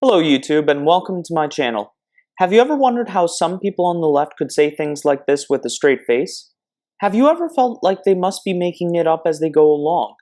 Hello YouTube and welcome to my channel. Have you ever wondered how some people on the left could say things like this with a straight face? Have you ever felt like they must be making it up as they go along?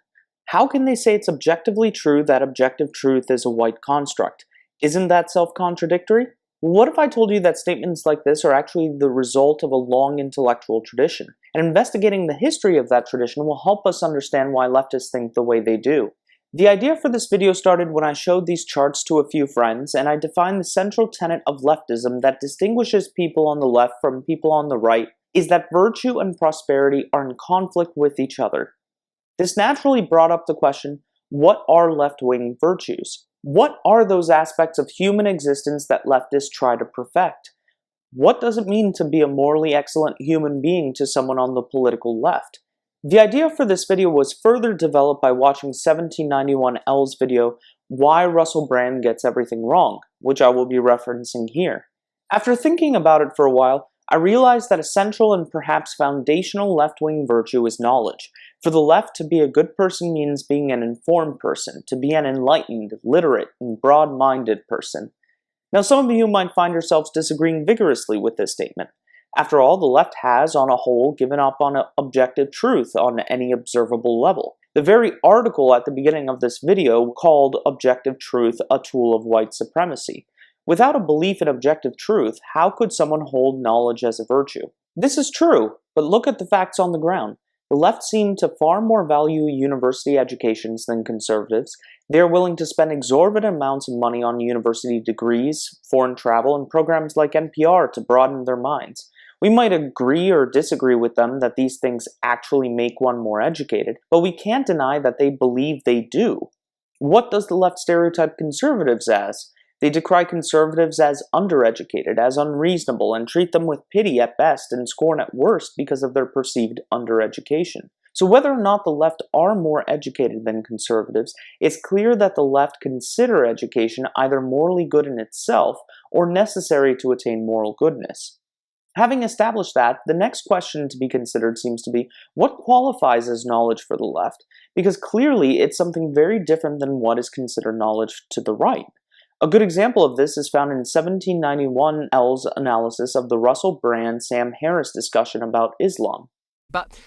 How can they say it's objectively true that objective truth is a white construct? Isn't that self-contradictory? What if I told you that statements like this are actually the result of a long intellectual tradition, and investigating the history of that tradition will help us understand why leftists think the way they do? The idea for this video started when I showed these charts to a few friends, and I defined the central tenet of leftism that distinguishes people on the left from people on the right is that virtue and prosperity are in conflict with each other. This naturally brought up the question, what are left-wing virtues? What are those aspects of human existence that leftists try to perfect? What does it mean to be a morally excellent human being to someone on the political left? The idea for this video was further developed by watching 1791L's video, Why Russell Brand Gets Everything Wrong, which I will be referencing here. After thinking about it for a while, I realized that a central and perhaps foundational left-wing virtue is knowledge. For the left, to be a good person means being an informed person, to be an enlightened, literate, and broad-minded person. Now, some of you might find yourselves disagreeing vigorously with this statement. After all, the left has, on a whole, given up on objective truth on any observable level. The very article at the beginning of this video called Objective Truth a Tool of White Supremacy. Without a belief in objective truth, how could someone hold knowledge as a virtue? This is true, but look at the facts on the ground. The left seem to far more value university educations than conservatives. They are willing to spend exorbitant amounts of money on university degrees, foreign travel, and programs like NPR to broaden their minds. We might agree or disagree with them that these things actually make one more educated, but we can't deny that they believe they do. What does the left stereotype conservatives as? They decry conservatives as undereducated, as unreasonable, and treat them with pity at best and scorn at worst because of their perceived undereducation. So whether or not the left are more educated than conservatives, it's clear that the left consider education either morally good in itself or necessary to attain moral goodness. Having established that, the next question to be considered seems to be, what qualifies as knowledge for the left? Because clearly it's something very different than what is considered knowledge to the right. A good example of this is found in 1791L's analysis of the Russell Brand-Sam Harris discussion about Islam. But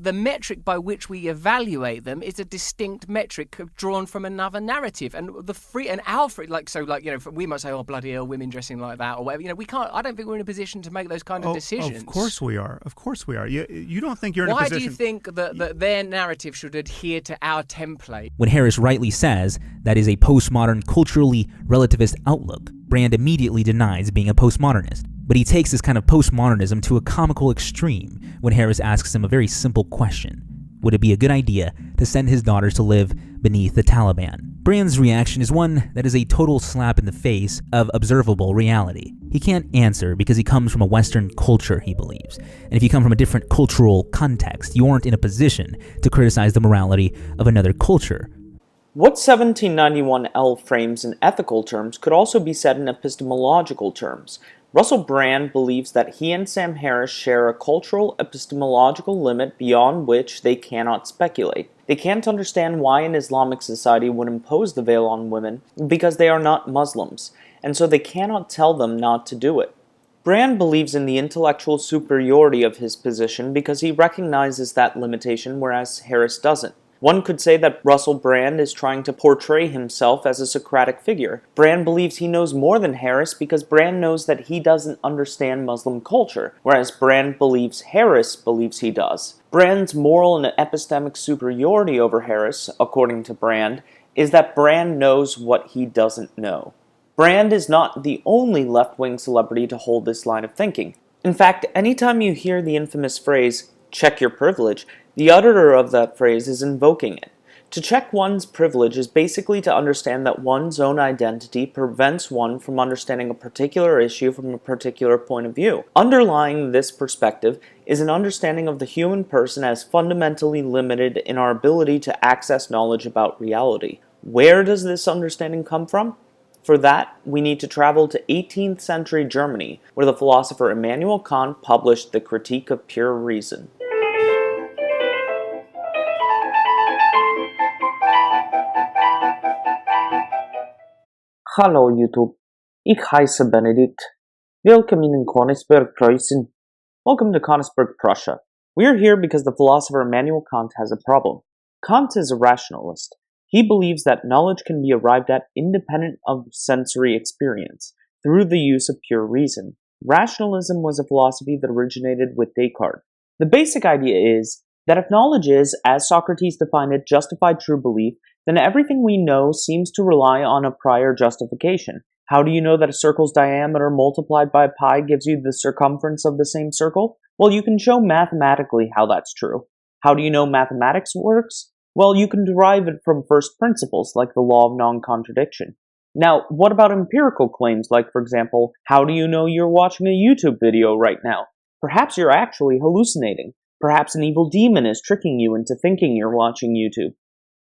the metric by which we evaluate them is a distinct metric drawn from another narrative, and we might say, oh bloody hell, women dressing like that or whatever. We can't. I don't think we're in a position to make those kind of decisions. Of course we are. Of course we are. You don't think you're in a position? Why do you think that their narrative should adhere to our template? When Harris rightly says that is a postmodern, culturally relativist outlook, Brand immediately denies being a postmodernist. But he takes this kind of postmodernism to a comical extreme when Harris asks him a very simple question. Would it be a good idea to send his daughters to live beneath the Taliban? Brand's reaction is one that is a total slap in the face of observable reality. He can't answer because he comes from a Western culture, he believes. And if you come from a different cultural context, you aren't in a position to criticize the morality of another culture. What 1791L frames in ethical terms could also be said in epistemological terms. Russell Brand believes that he and Sam Harris share a cultural epistemological limit beyond which they cannot speculate. They can't understand why an Islamic society would impose the veil on women because they are not Muslims, and so they cannot tell them not to do it. Brand believes in the intellectual superiority of his position because he recognizes that limitation, whereas Harris doesn't. One could say that Russell Brand is trying to portray himself as a Socratic figure. Brand believes he knows more than Harris because Brand knows that he doesn't understand Muslim culture, whereas Brand believes Harris believes he does. Brand's moral and epistemic superiority over Harris, according to Brand, is that Brand knows what he doesn't know. Brand is not the only left-wing celebrity to hold this line of thinking. In fact, anytime you hear the infamous phrase, "check your privilege," the utterer of that phrase is invoking it. To check one's privilege is basically to understand that one's own identity prevents one from understanding a particular issue from a particular point of view. Underlying this perspective is an understanding of the human person as fundamentally limited in our ability to access knowledge about reality. Where does this understanding come from? For that, we need to travel to 18th century Germany, where the philosopher Immanuel Kant published the Critique of Pure Reason. Hallo YouTube, ich heiße Benedikt. Willkommen in Königsberg, Preußen. Welcome to Königsberg, Prussia. We are here because the philosopher Immanuel Kant has a problem. Kant is a rationalist. He believes that knowledge can be arrived at independent of sensory experience, through the use of pure reason. Rationalism was a philosophy that originated with Descartes. The basic idea is that if knowledge is, as Socrates defined it, justified true belief, then everything we know seems to rely on a prior justification. How do you know that a circle's diameter multiplied by pi gives you the circumference of the same circle? Well, you can show mathematically how that's true. How do you know mathematics works? Well, you can derive it from first principles, like the law of non-contradiction. Now, what about empirical claims, like, for example, how do you know you're watching a YouTube video right now? Perhaps you're actually hallucinating. Perhaps an evil demon is tricking you into thinking you're watching YouTube.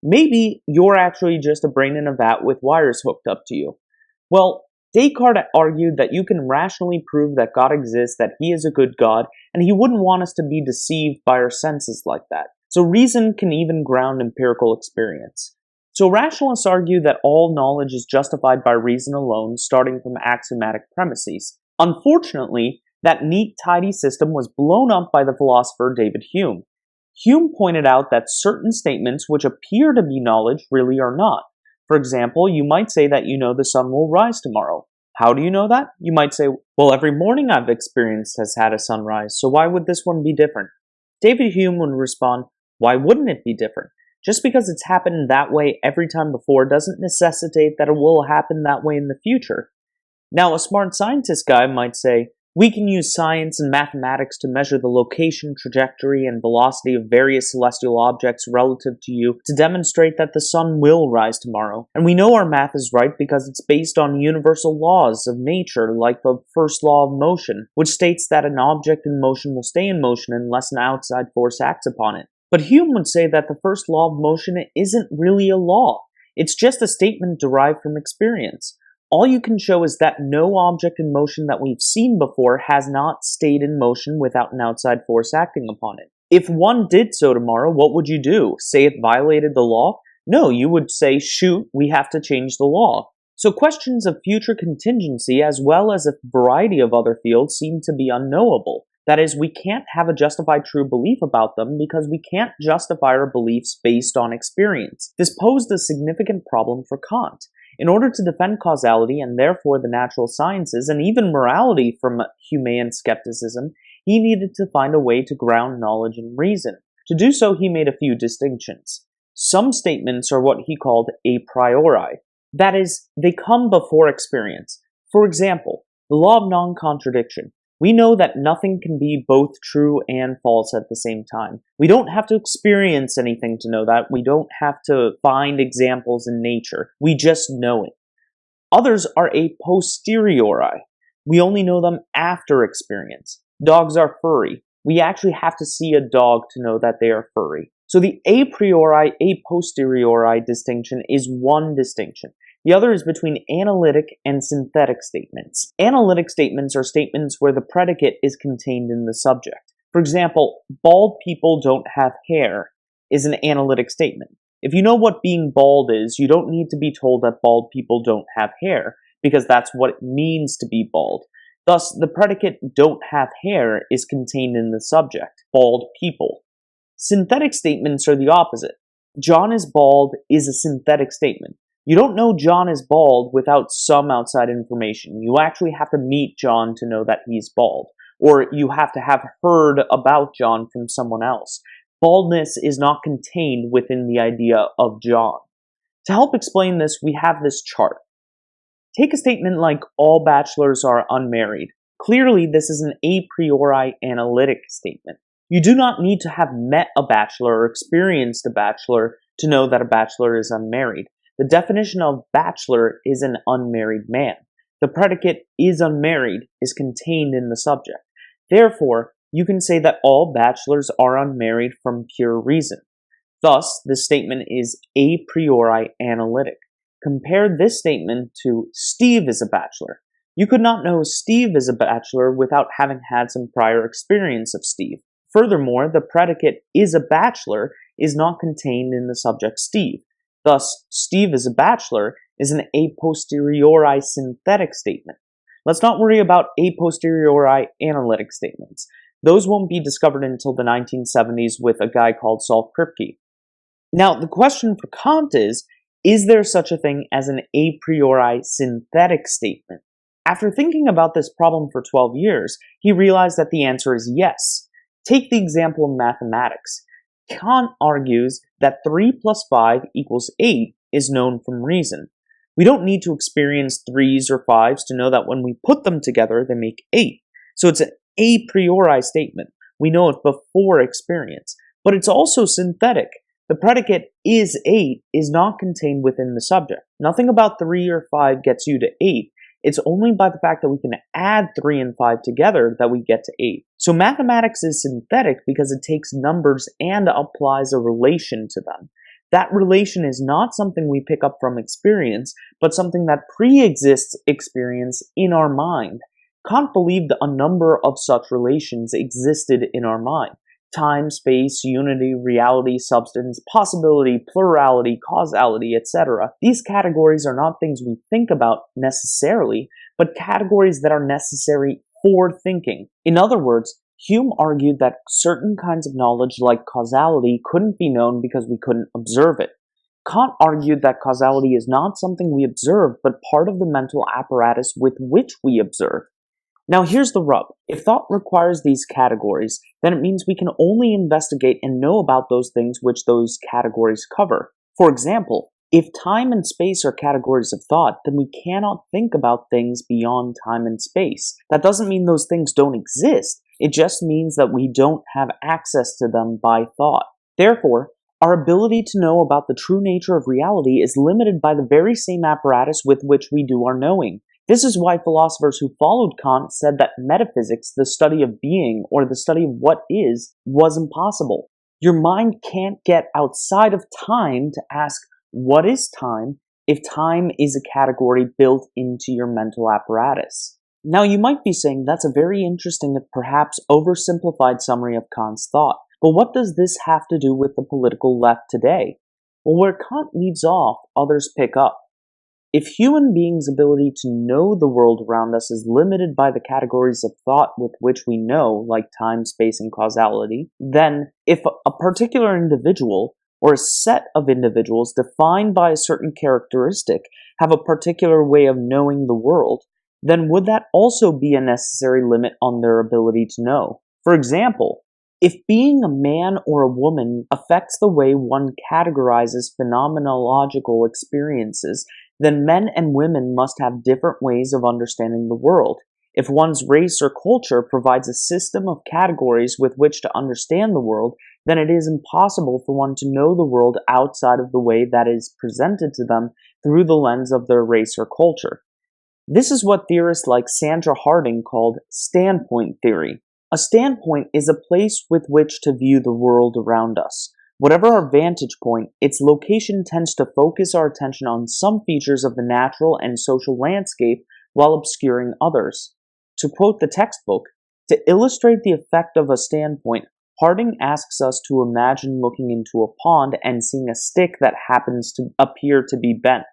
Maybe you're actually just a brain in a vat with wires hooked up to you. Well, Descartes argued that you can rationally prove that God exists, that he is a good God, and he wouldn't want us to be deceived by our senses like that. So reason can even ground empirical experience. So rationalists argue that all knowledge is justified by reason alone, starting from axiomatic premises. Unfortunately, that neat, tidy system was blown up by the philosopher David Hume. Hume pointed out that certain statements which appear to be knowledge really are not. For example, you might say that you know the sun will rise tomorrow. How do you know that? You might say, well, every morning I've experienced has had a sunrise, so why would this one be different? David Hume would respond, why wouldn't it be different? Just because it's happened that way every time before doesn't necessitate that it will happen that way in the future. Now, a smart scientist guy might say, we can use science and mathematics to measure the location, trajectory, and velocity of various celestial objects relative to you to demonstrate that the sun will rise tomorrow. And we know our math is right because it's based on universal laws of nature, like the first law of motion, which states that an object in motion will stay in motion unless an outside force acts upon it. But Hume would say that the first law of motion isn't really a law. It's just a statement derived from experience. All you can show is that no object in motion that we've seen before has not stayed in motion without an outside force acting upon it. If one did so tomorrow, what would you do? Say it violated the law? No, you would say, shoot, we have to change the law. So questions of future contingency, as well as a variety of other fields, seem to be unknowable. That is, we can't have a justified true belief about them because we can't justify our beliefs based on experience. This posed a significant problem for Kant. In order to defend causality and therefore the natural sciences and even morality from Humean skepticism, he needed to find a way to ground knowledge in reason. To do so, he made a few distinctions. Some statements are what he called a priori. That is, they come before experience. For example, the law of non-contradiction. We know that nothing can be both true and false at the same time. We don't have to experience anything to know that. We don't have to find examples in nature. We just know it. Others are a posteriori. We only know them after experience. Dogs are furry. We actually have to see a dog to know that they are furry. So the a priori, a posteriori distinction is one distinction. The other is between analytic and synthetic statements. Analytic statements are statements where the predicate is contained in the subject. For example, bald people don't have hair is an analytic statement. If you know what being bald is, you don't need to be told that bald people don't have hair, because that's what it means to be bald. Thus, the predicate don't have hair is contained in the subject, bald people. Synthetic statements are the opposite. John is bald is a synthetic statement. You don't know John is bald without some outside information. You actually have to meet John to know that he's bald. Or you have to have heard about John from someone else. Baldness is not contained within the idea of John. To help explain this, we have this chart. Take a statement like, all bachelors are unmarried. Clearly, this is an a priori analytic statement. You do not need to have met a bachelor or experienced a bachelor to know that a bachelor is unmarried. The definition of bachelor is an unmarried man. The predicate is unmarried is contained in the subject. Therefore, you can say that all bachelors are unmarried from pure reason. Thus, this statement is a priori analytic. Compare this statement to Steve is a bachelor. You could not know Steve is a bachelor without having had some prior experience of Steve. Furthermore, the predicate is a bachelor is not contained in the subject Steve. Thus, Steve is a bachelor is an a posteriori synthetic statement. Let's not worry about a posteriori analytic statements. Those won't be discovered until the 1970s with a guy called Saul Kripke. Now, the question for Kant is there such a thing as an a priori synthetic statement? After thinking about this problem for 12 years, he realized that the answer is yes. Take the example of mathematics. Kant argues that 3 plus 5 equals 8 is known from reason. We don't need to experience 3s or 5s to know that when we put them together, they make 8. So it's an a priori statement. We know it before experience. But it's also synthetic. The predicate is 8 is not contained within the subject. Nothing about 3 or 5 gets you to 8. It's only by the fact that we can add 3 and 5 together that we get to 8. So mathematics is synthetic because it takes numbers and applies a relation to them. That relation is not something we pick up from experience, but something that pre-exists experience in our mind. Kant believed a number of such relations existed in our mind. Time, space, unity, reality, substance, possibility, plurality, causality, etc. These categories are not things we think about necessarily, but categories that are necessary for thinking. In other words, Hume argued that certain kinds of knowledge like causality couldn't be known because we couldn't observe it. Kant argued that causality is not something we observe, but part of the mental apparatus with which we observe. Now here's the rub. If thought requires these categories, then it means we can only investigate and know about those things which those categories cover. For example, if time and space are categories of thought, then we cannot think about things beyond time and space. That doesn't mean those things don't exist. It just means that we don't have access to them by thought. Therefore, our ability to know about the true nature of reality is limited by the very same apparatus with which we do our knowing. This is why philosophers who followed Kant said that metaphysics, the study of being, or the study of what is, was impossible. Your mind can't get outside of time to ask, what is time, if time is a category built into your mental apparatus? Now you might be saying that's a very interesting if perhaps oversimplified summary of Kant's thought. But what does this have to do with the political left today? Well, where Kant leaves off, others pick up. If human beings' ability to know the world around us is limited by the categories of thought with which we know, like time, space, and causality, then if a particular individual, or a set of individuals defined by a certain characteristic, have a particular way of knowing the world, then would that also be a necessary limit on their ability to know? For example, if being a man or a woman affects the way one categorizes phenomenological experiences, then men and women must have different ways of understanding the world. If one's race or culture provides a system of categories with which to understand the world, then it is impossible for one to know the world outside of the way that is presented to them through the lens of their race or culture. This is what theorists like Sandra Harding called standpoint theory. A standpoint is a place with which to view the world around us. Whatever our vantage point, its location tends to focus our attention on some features of the natural and social landscape while obscuring others. To quote the textbook, to illustrate the effect of a standpoint, Harding asks us to imagine looking into a pond and seeing a stick that happens to appear to be bent.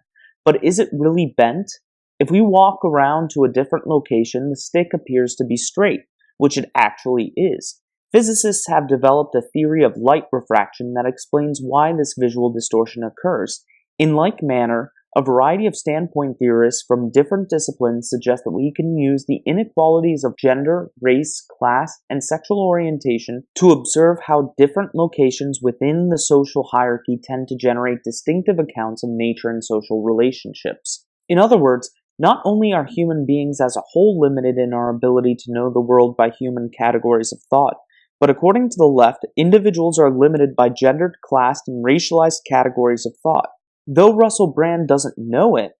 But is it really bent? If we walk around to a different location, the stick appears to be straight, which it actually is. Physicists have developed a theory of light refraction that explains why this visual distortion occurs. In like manner, a variety of standpoint theorists from different disciplines suggest that we can use the inequalities of gender, race, class, and sexual orientation to observe how different locations within the social hierarchy tend to generate distinctive accounts of nature and social relationships. In other words, not only are human beings as a whole limited in our ability to know the world by human categories of thought, but according to the left, individuals are limited by gendered, classed, and racialized categories of thought. Though Russell Brand doesn't know it,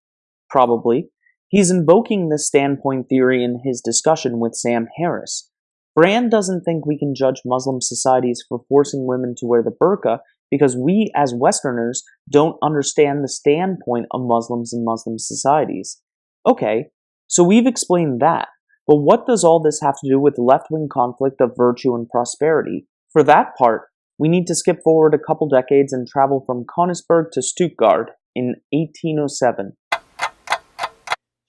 probably, he's invoking this standpoint theory in his discussion with Sam Harris. Brand doesn't think we can judge Muslim societies for forcing women to wear the burqa because we, as Westerners, don't understand the standpoint of Muslims in Muslim societies. Okay, so we've explained that. But what does all this have to do with left-wing conflict of virtue and prosperity? For that part, we need to skip forward a couple decades and travel from Königsberg to Stuttgart in 1807.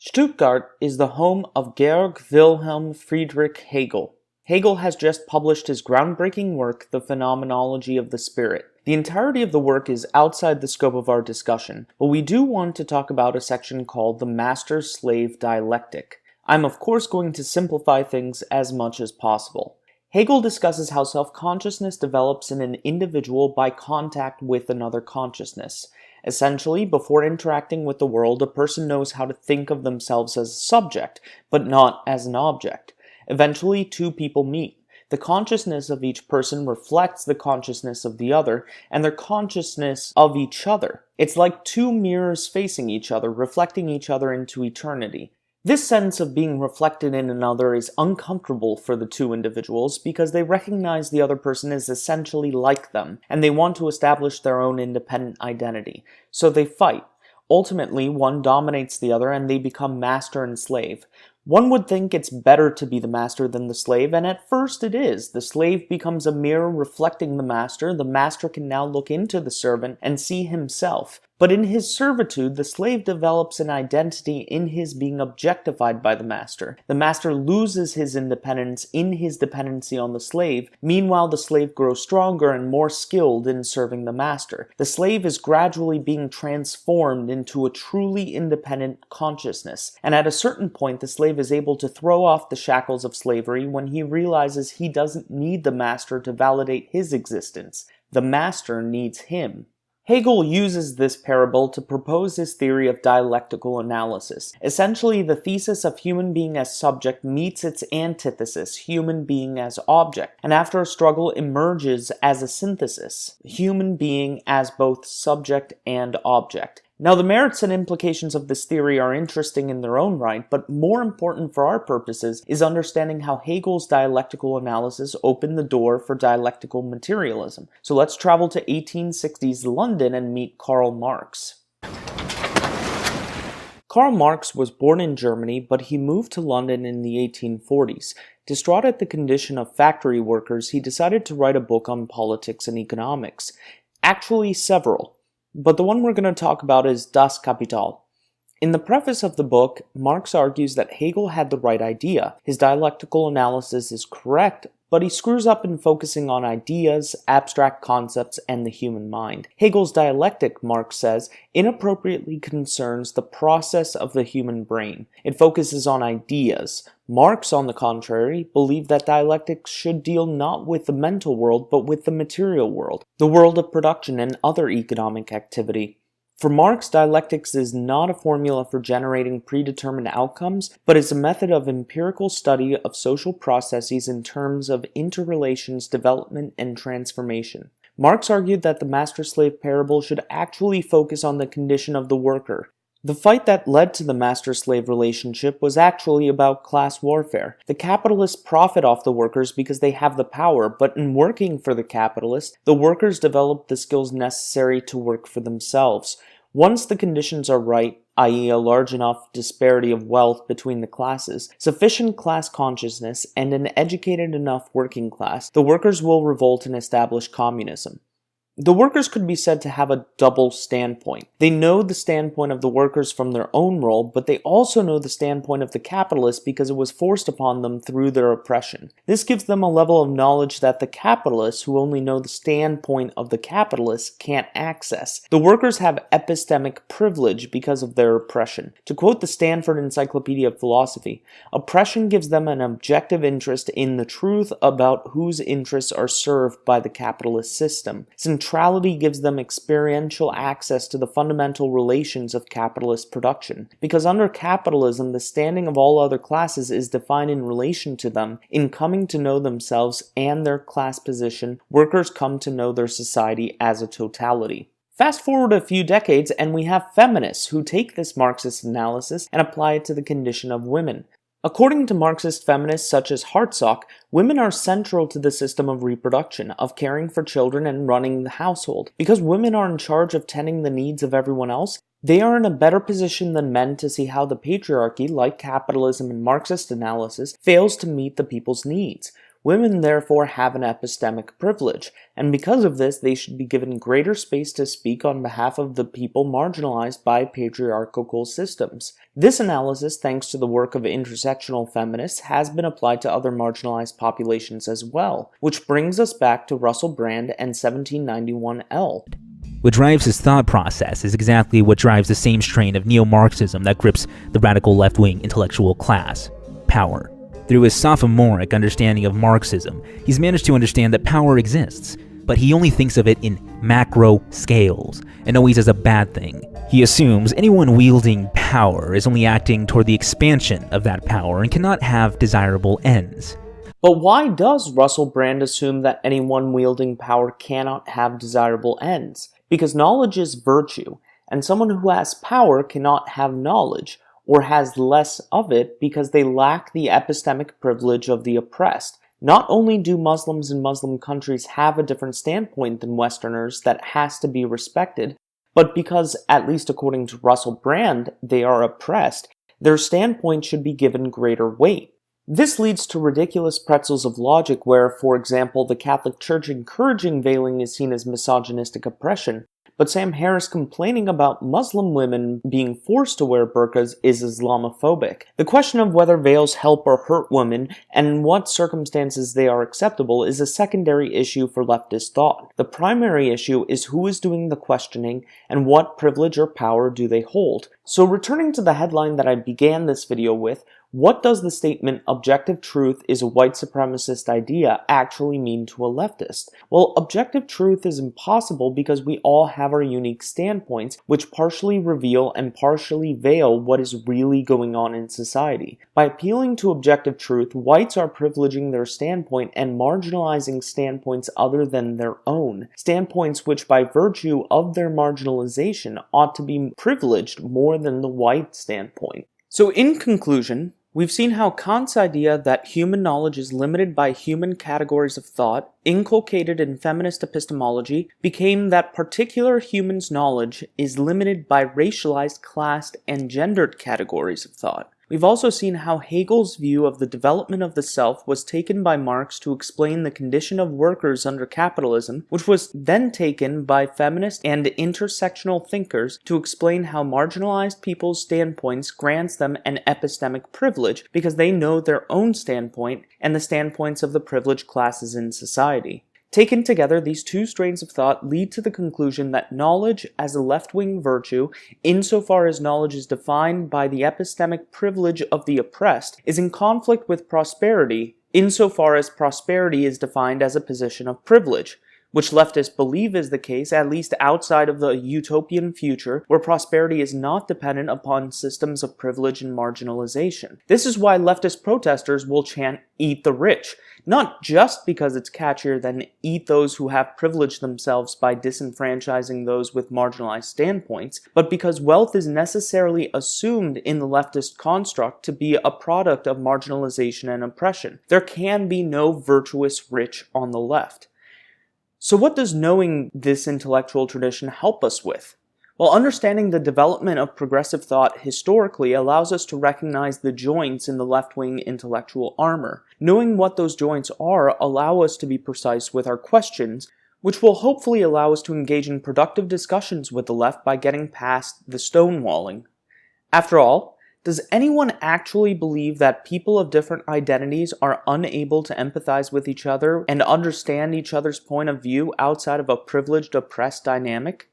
Stuttgart is the home of Georg Wilhelm Friedrich Hegel. Hegel has just published his groundbreaking work, The Phenomenology of the Spirit. The entirety of the work is outside the scope of our discussion, but we do want to talk about a section called the Master-Slave Dialectic. I'm of course going to simplify things as much as possible. Hegel discusses how self-consciousness develops in an individual by contact with another consciousness. Essentially, before interacting with the world, a person knows how to think of themselves as a subject, but not as an object. Eventually, two people meet. The consciousness of each person reflects the consciousness of the other, and their consciousness of each other. It's like two mirrors facing each other, reflecting each other into eternity. This sense of being reflected in another is uncomfortable for the two individuals because they recognize the other person is essentially like them, and they want to establish their own independent identity. So they fight. Ultimately, one dominates the other and they become master and slave. One would think it's better to be the master than the slave, and at first it is. The slave becomes a mirror reflecting the master can now look into the servant and see himself. But in his servitude, the slave develops an identity in his being objectified by the master. The master loses his independence in his dependency on the slave. Meanwhile, the slave grows stronger and more skilled in serving the master. The slave is gradually being transformed into a truly independent consciousness. And at a certain point, the slave is able to throw off the shackles of slavery when he realizes he doesn't need the master to validate his existence. The master needs him. Hegel uses this parable to propose his theory of dialectical analysis. Essentially, the thesis of human being as subject meets its antithesis, human being as object, and after a struggle emerges as a synthesis, human being as both subject and object. Now, the merits and implications of this theory are interesting in their own right, but more important for our purposes is understanding how Hegel's dialectical analysis opened the door for dialectical materialism. So let's travel to 1860s London and meet Karl Marx. Karl Marx was born in Germany, but he moved to London in the 1840s. Distraught at the condition of factory workers, he decided to write a book on politics and economics. Actually, several. But the one we're going to talk about is Das Kapital. In the preface of the book, Marx argues that Hegel had the right idea. His dialectical analysis is correct, but he screws up in focusing on ideas, abstract concepts, and the human mind. Hegel's dialectic, Marx says, inappropriately concerns the process of the human brain. It focuses on ideas. Marx, on the contrary, believed that dialectics should deal not with the mental world, but with the material world, the world of production and other economic activity. For Marx, dialectics is not a formula for generating predetermined outcomes, but is a method of empirical study of social processes in terms of interrelations, development, and transformation. Marx argued that the master-slave parable should actually focus on the condition of the worker. The fight that led to the master-slave relationship was actually about class warfare. The capitalists profit off the workers because they have the power, but in working for the capitalist, the workers develop the skills necessary to work for themselves. Once the conditions are right, i.e. a large enough disparity of wealth between the classes, sufficient class consciousness, and an educated enough working class, the workers will revolt and establish communism. The workers could be said to have a double standpoint. They know the standpoint of the workers from their own role, but they also know the standpoint of the capitalists because it was forced upon them through their oppression. This gives them a level of knowledge that the capitalists, who only know the standpoint of the capitalists, can't access. The workers have epistemic privilege because of their oppression. To quote the Stanford Encyclopedia of Philosophy, oppression gives them an objective interest in the truth about whose interests are served by the capitalist system. Centrality gives them experiential access to the fundamental relations of capitalist production. Because under capitalism, the standing of all other classes is defined in relation to them. In coming to know themselves and their class position, workers come to know their society as a totality. Fast forward a few decades and we have feminists who take this Marxist analysis and apply it to the condition of women. According to Marxist feminists such as Hartsock, women are central to the system of reproduction, of caring for children and running the household. Because women are in charge of tending the needs of everyone else, they are in a better position than men to see how the patriarchy, like capitalism and Marxist analysis, fails to meet the people's needs. Women therefore have an epistemic privilege, and because of this, they should be given greater space to speak on behalf of the people marginalized by patriarchal systems. This analysis, thanks to the work of intersectional feminists, has been applied to other marginalized populations as well, which brings us back to Russell Brand and 1791L. What drives his thought process is exactly what drives the same strain of neo-Marxism that grips the radical left-wing intellectual class: power. Through his sophomoric understanding of Marxism, he's managed to understand that power exists, but he only thinks of it in macro scales, and always as a bad thing. He assumes anyone wielding power is only acting toward the expansion of that power and cannot have desirable ends. But why does Russell Brand assume that anyone wielding power cannot have desirable ends? Because knowledge is virtue, and someone who has power cannot have knowledge, or has less of it because they lack the epistemic privilege of the oppressed. Not only do Muslims in Muslim countries have a different standpoint than Westerners that has to be respected, but because, at least according to Russell Brand, they are oppressed, their standpoint should be given greater weight. This leads to ridiculous pretzels of logic where, for example, the Catholic Church encouraging veiling is seen as misogynistic oppression, but Sam Harris complaining about Muslim women being forced to wear burqas is Islamophobic. The question of whether veils help or hurt women and in what circumstances they are acceptable is a secondary issue for leftist thought. The primary issue is who is doing the questioning and what privilege or power do they hold. So returning to the headline that I began this video with, what does the statement "objective truth is a white supremacist idea" actually mean to a leftist? Well, objective truth is impossible because we all have our unique standpoints, which partially reveal and partially veil what is really going on in society. By appealing to objective truth, whites are privileging their standpoint and marginalizing standpoints other than their own, standpoints which by virtue of their marginalization ought to be privileged more than the white standpoint. So in conclusion, we've seen how Kant's idea that human knowledge is limited by human categories of thought, inculcated in feminist epistemology, became that particular human's knowledge is limited by racialized, classed, and gendered categories of thought. We've also seen how Hegel's view of the development of the self was taken by Marx to explain the condition of workers under capitalism, which was then taken by feminist and intersectional thinkers to explain how marginalized people's standpoints grants them an epistemic privilege because they know their own standpoint and the standpoints of the privileged classes in society. Taken together, these two strains of thought lead to the conclusion that knowledge as a left-wing virtue, insofar as knowledge is defined by the epistemic privilege of the oppressed, is in conflict with prosperity, insofar as prosperity is defined as a position of privilege, which leftists believe is the case, at least outside of the utopian future, where prosperity is not dependent upon systems of privilege and marginalization. This is why leftist protesters will chant, "Eat the rich," not just because it's catchier than "eat those who have privileged themselves by disenfranchising those with marginalized standpoints," but because wealth is necessarily assumed in the leftist construct to be a product of marginalization and oppression. There can be no virtuous rich on the left. So what does knowing this intellectual tradition help us with? Well, understanding the development of progressive thought historically allows us to recognize the joints in the left-wing intellectual armor. Knowing what those joints are allow us to be precise with our questions, which will hopefully allow us to engage in productive discussions with the left by getting past the stonewalling. After all, does anyone actually believe that people of different identities are unable to empathize with each other and understand each other's point of view outside of a privileged-oppressed dynamic?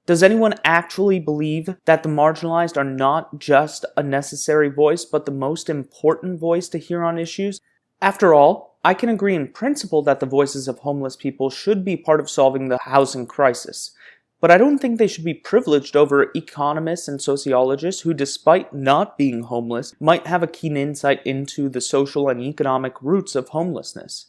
Does anyone actually believe that the marginalized are not just a necessary voice, but the most important voice to hear on issues? After all, I can agree in principle that the voices of homeless people should be part of solving the housing crisis. But I don't think they should be privileged over economists and sociologists who, despite not being homeless, might have a keen insight into the social and economic roots of homelessness.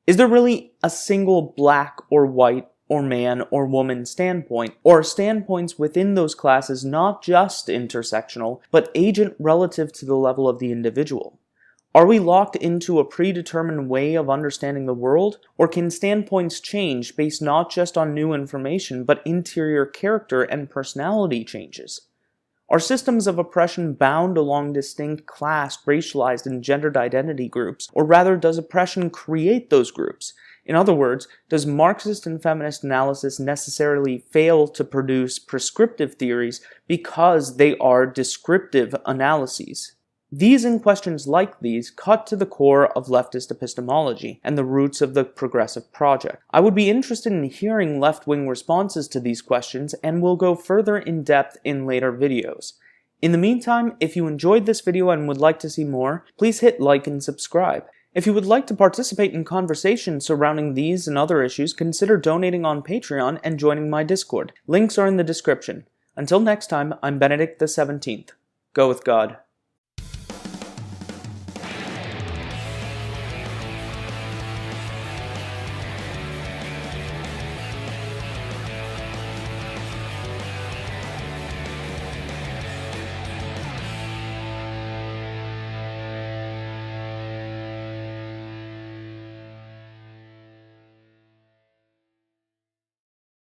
Is there really a single black or white or man or woman standpoint, or are standpoints within those classes not just intersectional, but agent relative to the level of the individual? Are we locked into a predetermined way of understanding the world, or can standpoints change based not just on new information, but interior character and personality changes? Are systems of oppression bound along distinct class, racialized, and gendered identity groups, or rather does oppression create those groups? In other words, does Marxist and feminist analysis necessarily fail to produce prescriptive theories because they are descriptive analyses? These and questions like these cut to the core of leftist epistemology and the roots of the progressive project. I would be interested in hearing left-wing responses to these questions and will go further in depth in later videos. In the meantime, if you enjoyed this video and would like to see more, please hit like and subscribe. If you would like to participate in conversations surrounding these and other issues, consider donating on Patreon and joining my Discord. Links are in the description. Until next time, I'm Benedict XVII. Go with God.